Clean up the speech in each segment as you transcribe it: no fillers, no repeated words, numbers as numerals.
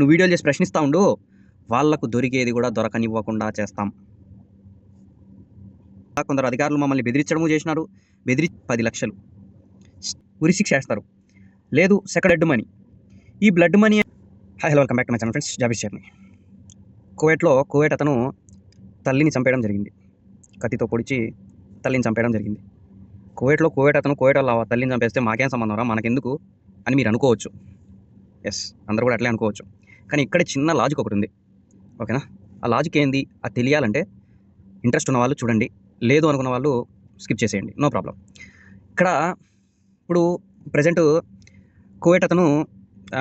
నువ్వు వీడియోలు చేసి ప్రశ్నిస్తూ ఉండు, వాళ్ళకు దొరికేది కూడా దొరకనివ్వకుండా చేస్తాం. కొందరు అధికారులు మమ్మల్ని బెదిరించడము చేసినారు. 10 లక్షలు ఉరి శిక్ష వేస్తారు. లేదు సెకండ్ బ్లడ్ మనీ. ఈ blood money. Hi hello, welcome back to my channel friends, Jabir షేర్ని. కువైట్ అతను తల్లిని చంపేయడం జరిగింది. కత్తితో పొడిచి తల్లిని చంపేయడం జరిగింది. కువైట్ వాళ్ళ తల్లిని చంపేస్తే మాకేం సంబంధం రా, మనకెందుకు అని మీరు అనుకోవచ్చు. ఎస్, అందరూ కూడా అట్లే అనుకోవచ్చు. కానీ ఇక్కడ చిన్న లాజిక్ ఒకటి ఉంది, ఓకేనా? ఆ లాజిక్ ఏంది అది తెలియాలంటే ఇంట్రెస్ట్ ఉన్న వాళ్ళు చూడండి, లేదు అనుకున్న వాళ్ళు స్కిప్ చేసేయండి, నో ప్రాబ్లం. ఇక్కడ ఇప్పుడు ప్రజెంట్ కువైట్ అతను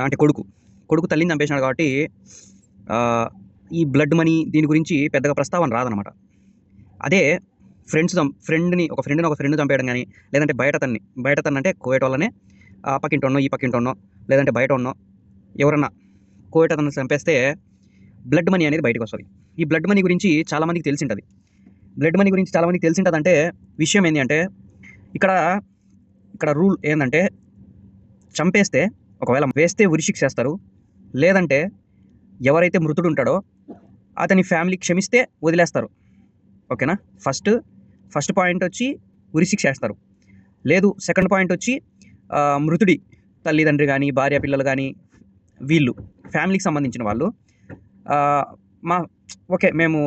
అంటే కొడుకు తల్లిని చంపేసినాడు కాబట్టి ఈ బ్లడ్ మనీ దీని గురించి పెద్దగా ప్రస్తావన రాదనమాట. అదే ఒక ఫ్రెండ్ చంపేయడం కానీ, లేదంటే బయట అంటే కువైట్ వాళ్ళనే పక్కింటోన్నో ఈ పక్కింటోన్నో లేదంటే బయట ఉన్నో ఎవరన్నా కువైట్ అతను చంపేస్తే బ్లడ్ మనీ అనేది బయటకు వస్తుంది. ఈ బ్లడ్ మనీ గురించి చాలామందికి తెలిసింటుంది. అంటే విషయం ఏంటి అంటే ఇక్కడ రూల్ ఏంటంటే చంపేస్తే ఒకవేళ వేస్తే ఉరిశిక్ష చేస్తారు, లేదంటే ఎవరైతే మృతుడు ఉంటాడో అతని ఫ్యామిలీ క్షమిస్తే వదిలేస్తారు, ఓకేనా? ఫస్ట్ పాయింట్ వచ్చి ఉరిశిక్ష చేస్తారు. లేదు సెకండ్ పాయింట్ వచ్చి మృతుడి తల్లిదండ్రి కానీ భార్య పిల్లలు కానీ వీళ్ళు ఫ్యామిలీకి సంబంధించిన వాళ్ళు మేము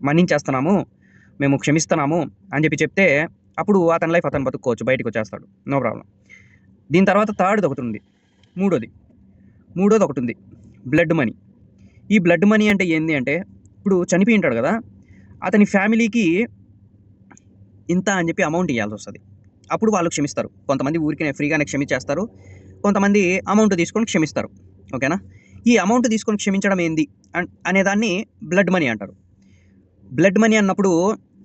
మన్నించేస్తున్నాము, మేము క్షమిస్తున్నాము అని చెప్తే అప్పుడు అతని లైఫ్ అతను బతుక్కోవచ్చు, బయటకు వచ్చేస్తాడు, నో ప్రాబ్లం. దీని తర్వాత థర్డ్ది ఒకటి ఉంది, మూడోది ఒకటి ఉంది, బ్లడ్ మనీ. ఈ బ్లడ్ మనీ అంటే ఏంది అంటే, ఇప్పుడు చనిపోయి ఉంటాడు కదా, అతని ఫ్యామిలీకి ఇంత అని చెప్పి అమౌంట్ ఇవ్వాల్సి వస్తుంది. అప్పుడు వాళ్ళు క్షమిస్తారు. కొంతమంది ఊరికే ఫ్రీగానే క్షమించేస్తారు, కొంతమంది అమౌంట్ తీసుకొని క్షమిస్తారు, ఓకేనా? ఈ అమౌంట్ తీసుకొని క్షమించడం ఏంది అనేదాన్ని బ్లడ్ మనీ అంటారు. బ్లడ్ మనీ అన్నప్పుడు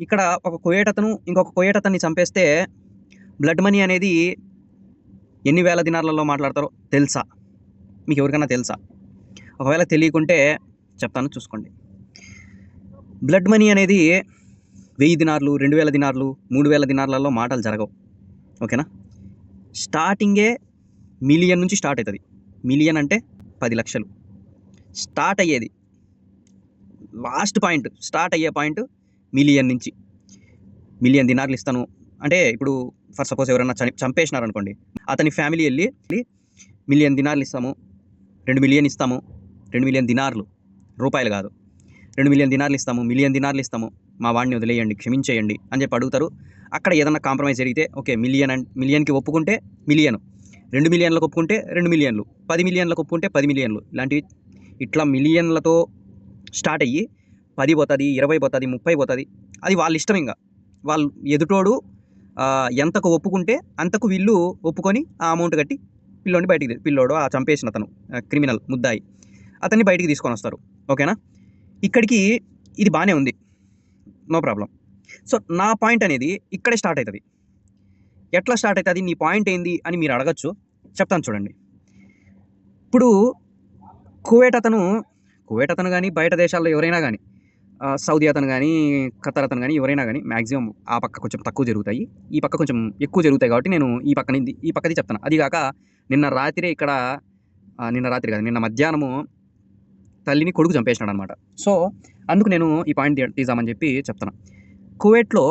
ఇక్కడ ఒక కువైట్ అతను ఇంకొక కువైట్ అతన్ని చంపేస్తే బ్లడ్ మనీ అనేది ఎన్ని వేల దినార్లలో మాట్లాడతారో తెలుసా? మీకు ఎవరికైనా తెలుసా? ఒకవేళ తెలియకుంటే చెప్తాను, చూసుకోండి. బ్లడ్ మనీ అనేది 1000 దినార్లు, 2000 దినార్లు, 3000 దినార్లలో మాటలు జరగవు, ఓకేనా? స్టార్టింగే మిలియన్ నుంచి స్టార్ట్ అవుతుంది. మిలియన్ అంటే 10 లక్షలు. స్టార్ట్ అయ్యేది స్టార్ట్ అయ్యే పాయింట్ మిలియన్ నుంచి. మిలియన్ దినార్లు ఇస్తాను అంటే, ఇప్పుడు ఫర్ సపోజ్ ఎవరైనా చంపేసినారు అనుకోండి, అతని ఫ్యామిలీ వెళ్ళి $1 మిలియన్ ఇస్తాము, 2 మిలియన్ ఇస్తాము, 2 మిలియన్ దినార్లు, రూపాయలు కాదు, 2 మిలియన్ దినార్లు ఇస్తాము, $1 మిలియన్ ఇస్తాము, మా వాడిని వదిలేయండి, క్షమించేయండి అని చెప్పి అడుగుతారు. అక్కడ ఏదన్నా కాంప్రమైజ్ జరిగితే ఓకే, మిలియన్కి ఒప్పుకుంటే మిలియన్, 2 మిలియన్లకు ఒప్పుకుంటే 2 మిలియన్లు, 10 మిలియన్లకు ఒప్పుకుంటే 10 మిలియన్లు, ఇలాంటివి ఇట్లా మిలియన్లతో స్టార్ట్ అయ్యి 10 పోతుంది, 20 పోతుంది, 30 పోతుంది. అది వాళ్ళ ఇష్టం. ఇంకా వాళ్ళు ఎదుటోడు ఎంతకు ఒప్పుకుంటే అంతకు వీళ్ళు ఒప్పుకొని ఆ అమౌంట్ కట్టి పిల్లోడు ఆ చంపేసిన అతను క్రిమినల్ ముద్దాయి అతన్ని బయటికి తీసుకొని వస్తారు, ఓకేనా? ఇక్కడికి ఇది బాగానే ఉంది, నో ప్రాబ్లం. సో నా పాయింట్ అనేది ఇక్కడే స్టార్ట్ అవుతుంది. ఎట్లా స్టార్ట్ అవుతుంది, నీ పాయింట్ ఏంది అని మీరు అడగచ్చు, చెప్తాను చూడండి. ఇప్పుడు కువైట్ అతను కానీ బయట దేశాల్లో ఎవరైనా కానీ, సౌదీ అతను కానీ ఖతర్ అతను కానీ ఎవరైనా కానీ మ్యాక్సిమం ఆ పక్క కొంచెం తక్కువ జరుగుతాయి, ఈ పక్క కొంచెం ఎక్కువ జరుగుతాయి. కాబట్టి నేను ఈ పక్కది చెప్తాను. అదిగాక నిన్న రాత్రి కాదు, నిన్న మధ్యాహ్నము తల్లిని కొడుకు చంపేసినాడు అనమాట. సో అందుకు నేను ఈ పాయింట్ తీద్దామని చెప్పి చెప్తాను. కువైట్లో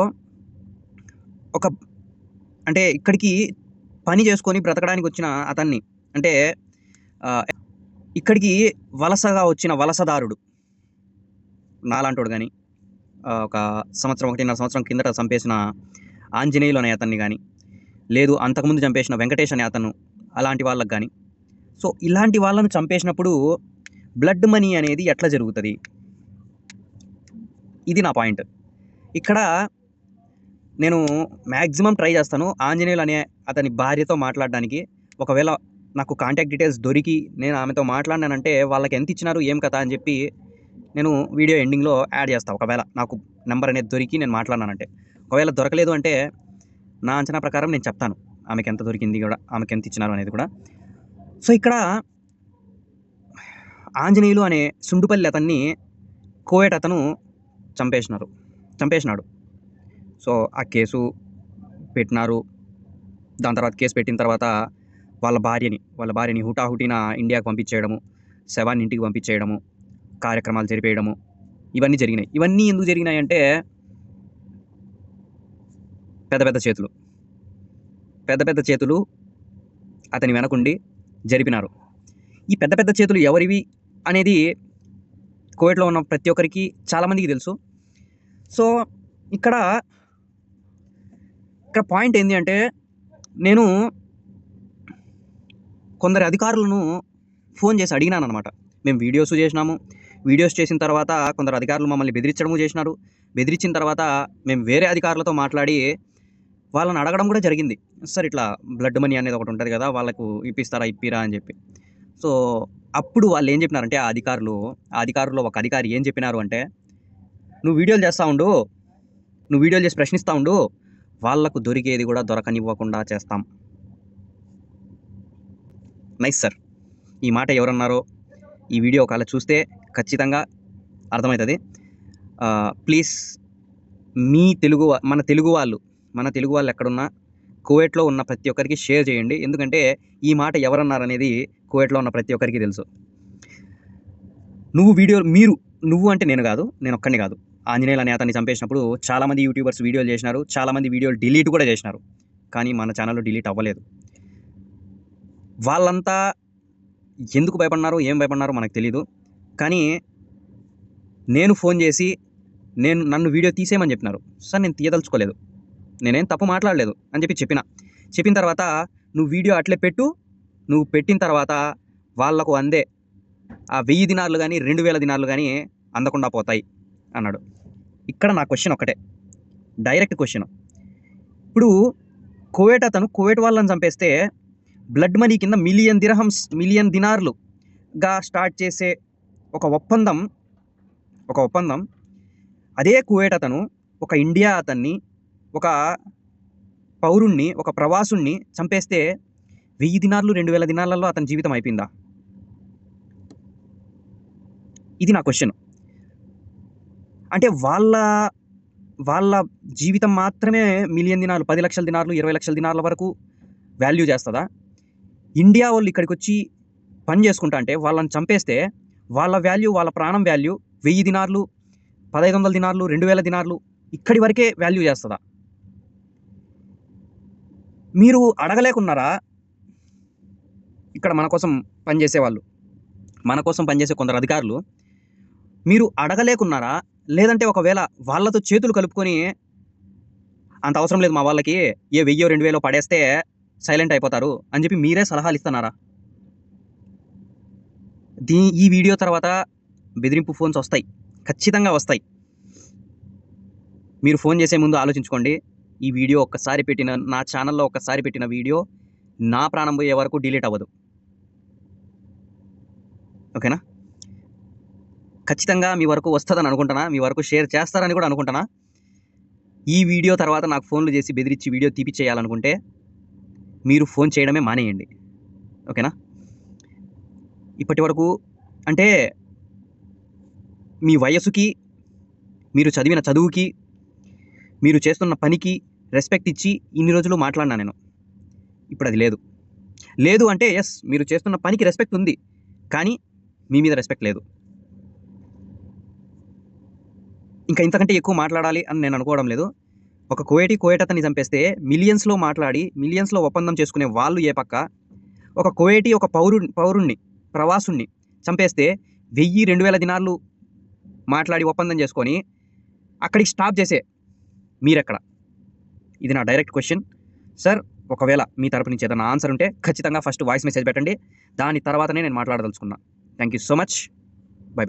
అంటే ఇక్కడికి పని చేసుకొని బ్రతకడానికి వచ్చిన అతన్ని, అంటే ఇక్కడికి వలసగా వచ్చిన వలసదారుడు నాలాంటోడు కానీ, ఒక 1.5 సంవత్సరం కిందట చంపేసిన ఆంజనేయులు అనే అతన్ని కానీ, లేదు అంతకుముందు చంపేసిన వెంకటేష్ అనే అతను, అలాంటి వాళ్ళకి కానీ, సో ఇలాంటి వాళ్ళను చంపేసినప్పుడు బ్లడ్ మనీ అనేది ఎట్లా జరుగుతుంది, ఇది నా పాయింట్. ఇక్కడ నేను మ్యాక్సిమం ట్రై చేస్తాను ఆంజనేయులు అనే అతని భార్యతో మాట్లాడడానికి. ఒకవేళ నాకు కాంటాక్ట్ డీటెయిల్స్ దొరికి నేను ఆమెతో మాట్లాడినానంటే వాళ్ళకి ఎంత ఇచ్చినారు ఏం కథ అని చెప్పి నేను వీడియో ఎండింగ్లో యాడ్ చేస్తాను. ఒకవేళ నాకు నెంబర్ అనేది దొరికి నేను మాట్లాడినానంటే. ఒకవేళ దొరకలేదు అంటే నా అంచనా ప్రకారం నేను చెప్తాను ఆమెకి ఎంత దొరికింది కూడా, ఆమెకి ఎంత ఇచ్చినారు అనేది కూడా. సో ఇక్కడ ఆంజనేయులు అనే సుండుపల్లి అతన్ని కువైట్ అతను చంపేసినాడు. సో ఆ కేసు పెట్టినారు. దాని తర్వాత కేసు పెట్టిన తర్వాత వాళ్ళ భార్యని హుటాహుటిన ఇండియాకి పంపించేయడము, శవాన్ని ఇంటికి పంపించేయడము, కార్యక్రమాలు జరిపేయడము, ఇవన్నీ జరిగినాయి. ఇవన్నీ ఎందుకు జరిగినాయంటే పెద్ద పెద్ద చేతులు. పెద్ద పెద్ద చేతులు అతని వెనకుండి జరిపినారు. ఈ పెద్ద పెద్ద చేతులు ఎవరివి అనేది కువైట్లో ఉన్న ప్రతి ఒక్కరికి చాలామందికి తెలుసు. సో ఇక్కడ పాయింట్ ఏంది అంటే, నేను కొందరు అధికారులను ఫోన్ చేసి అడిగినాను అనమాట. మేము వీడియోస్ చేసినాము. వీడియోస్ చేసిన తర్వాత కొందరు అధికారులు మమ్మల్ని బెదిరించడము చేసినారు. బెదిరించిన తర్వాత మేము వేరే అధికారులతో మాట్లాడి వాళ్ళని అడగడం కూడా జరిగింది. సార్ ఇట్లా బ్లడ్ మనీ అనేది ఒకటి ఉంటుంది కదా, వాళ్ళకు ఇప్పిస్తారా ఇప్పిరా అని చెప్పి. సో అప్పుడు వాళ్ళు ఏం చెప్పినారంటే ఆ అధికారుల్లో ఒక అధికారి ఏం చెప్పినారు అంటే, నువ్వు వీడియోలు చేస్తూ ఉండు, నువ్వు వీడియోలు చేసి ప్రశ్నిస్తూ ఉండు, వాళ్ళకు దొరికేది కూడా దొరకనివ్వకుండా చేస్తాం. Nice sir. ఈ మాట ఎవరన్నారో ఈ వీడియో ఒకవేళ చూస్తే ఖచ్చితంగా అర్థమవుతుంది. ప్లీజ్ మన తెలుగు వాళ్ళు ఎక్కడున్నా కువైట్లో ఉన్న ప్రతి ఒక్కరికి షేర్ చేయండి. ఎందుకంటే ఈ మాట ఎవరన్నారనేది కువైట్లో ఉన్న ప్రతి ఒక్కరికి తెలుసు. నువ్వు అంటే నేను కాదు, నేను ఒక్కడిని కాదు. ఆంజనేయులు అనే అతన్ని చంపేసినప్పుడు చాలామంది యూట్యూబర్స్ వీడియోలు చేసినారు, చాలామంది వీడియోలు డిలీట్ కూడా చేసినారు. కానీ మన ఛానల్లో డిలీట్ అవ్వలేదు. వాళ్ళంతా ఎందుకు భయపడినారో ఏం భయపడినారో మనకు తెలీదు. కానీ నేను ఫోన్ చేసి నన్ను వీడియో తీసేయమని చెప్పినారు. సార్ నేను తీయదలుచుకోలేదు, నేనేం తప్పు మాట్లాడలేదు అని చెప్పిన తర్వాత నువ్వు వీడియో అట్లే పెట్టు, నువ్వు పెట్టిన తర్వాత వాళ్లకు అందే ఆ 1000 దినార్లు కానీ 2000 దినార్లు కానీ అందకుండా పోతాయి అన్నాడు. ఇక్కడ నా క్వశ్చన్ ఒకటే, డైరెక్ట్ క్వశ్చన్. ఇప్పుడు కువైట్ వాళ్ళని చంపేస్తే బ్లడ్ మనీ కింద మిలియన్ దినార్లుగా స్టార్ట్ చేసే ఒక ఒప్పందం అదే కువైట్ అతను ఒక ఇండియా అతన్ని, ఒక పౌరుణ్ణి, ఒక ప్రవాసుణ్ణి చంపేస్తే 1000 దినార్లు 2000 దినార్లలో అతని జీవితం అయిపోయిందా? ఇది నా క్వశ్చన్. అంటే వాళ్ళ జీవితం మాత్రమే మిలియన్ దినార్లు, 10 లక్షల దినార్లు, 20 లక్షల దినార్ల వరకు వాల్యూ చేస్తుందా? ఇండియా వాళ్ళు ఇక్కడికి వచ్చి పని చేసుకుంటా అంటే వాళ్ళని చంపేస్తే వాళ్ళ వాల్యూ, వాళ్ళ ప్రాణం వాల్యూ 1000 దినార్లు, 1500 దినార్లు, 2000 దినార్లు ఇక్కడి వరకే వాల్యూ చేస్తుందా? మీరు అడగలేకున్నారా? ఇక్కడ మన కోసం పనిచేసే కొందరు అధికారులు మీరు అడగలేకున్నారా? లేదంటే ఒకవేళ వాళ్ళతో చేతులు కలుపుకొని అంత అవసరం లేదు మా వాళ్ళకి, ఏ 1000 2000 పడేస్తే సైలెంట్ అయిపోతారు అని చెప్పి మీరే సలహాలు ఇస్తున్నారా? ఈ వీడియో తర్వాత బెదిరింపు ఫోన్స్ వస్తాయి, ఖచ్చితంగా వస్తాయి. మీరు ఫోన్ చేసే ముందు ఆలోచించుకోండి. ఈ వీడియో నా ఛానల్లో ఒక్కసారి పెట్టిన వీడియో నా ప్రాణం పోయే వరకు డిలీట్ అవ్వదు. ఓకేనా? ఖచ్చితంగా మీ వరకు వస్తుందని అనుకుంటున్నా, మీ వరకు షేర్ చేస్తారని కూడా అనుకుంటున్నా. ఈ వీడియో తర్వాత నాకు ఫోన్లు చేసి బెదిరించి వీడియో తీపిచ్చేయాలనుకుంటే మీరు ఫోన్ చేయడమే మానేయండి. ఓకేనా? ఇప్పటి వరకు అంటే మీ వయసుకి, మీరు చదివిన చదువుకి, మీరు చేస్తున్న పనికి రెస్పెక్ట్ ఇచ్చి ఇన్ని రోజులు మాట్లాడినా నేను. ఇప్పుడు అది లేదు అంటే ఎస్, మీరు చేస్తున్న పనికి రెస్పెక్ట్ ఉంది, కానీ మీ మీద రెస్పెక్ట్ లేదు. ఇంకా ఇంతకంటే ఎక్కువ మాట్లాడాలి అని నేను అనుకోవడం లేదు. ఒక కువైట్ అతన్ని చంపేస్తే మిలియన్స్లో మాట్లాడి మిలియన్స్లో ఒప్పందం చేసుకునే వాళ్ళు ఏ పక్క, ఒక కువైటీ ఒక పౌరుణ్ణి, ప్రవాసుణ్ణి చంపేస్తే 1000 2000 దినార్లు మాట్లాడి ఒప్పందం చేసుకొని అక్కడికి స్టాప్ చేసే మీరెక్కడ? ఇది నా డైరెక్ట్ క్వశ్చన్. సార్ ఒకవేళ మీ తరపు నుంచి ఏదైనా ఆన్సర్ ఉంటే ఖచ్చితంగా ఫస్ట్ వాయిస్ మెసేజ్ పెట్టండి, దాని తర్వాతనే నేను మాట్లాడదలుచుకున్నా. Thank you so much. By.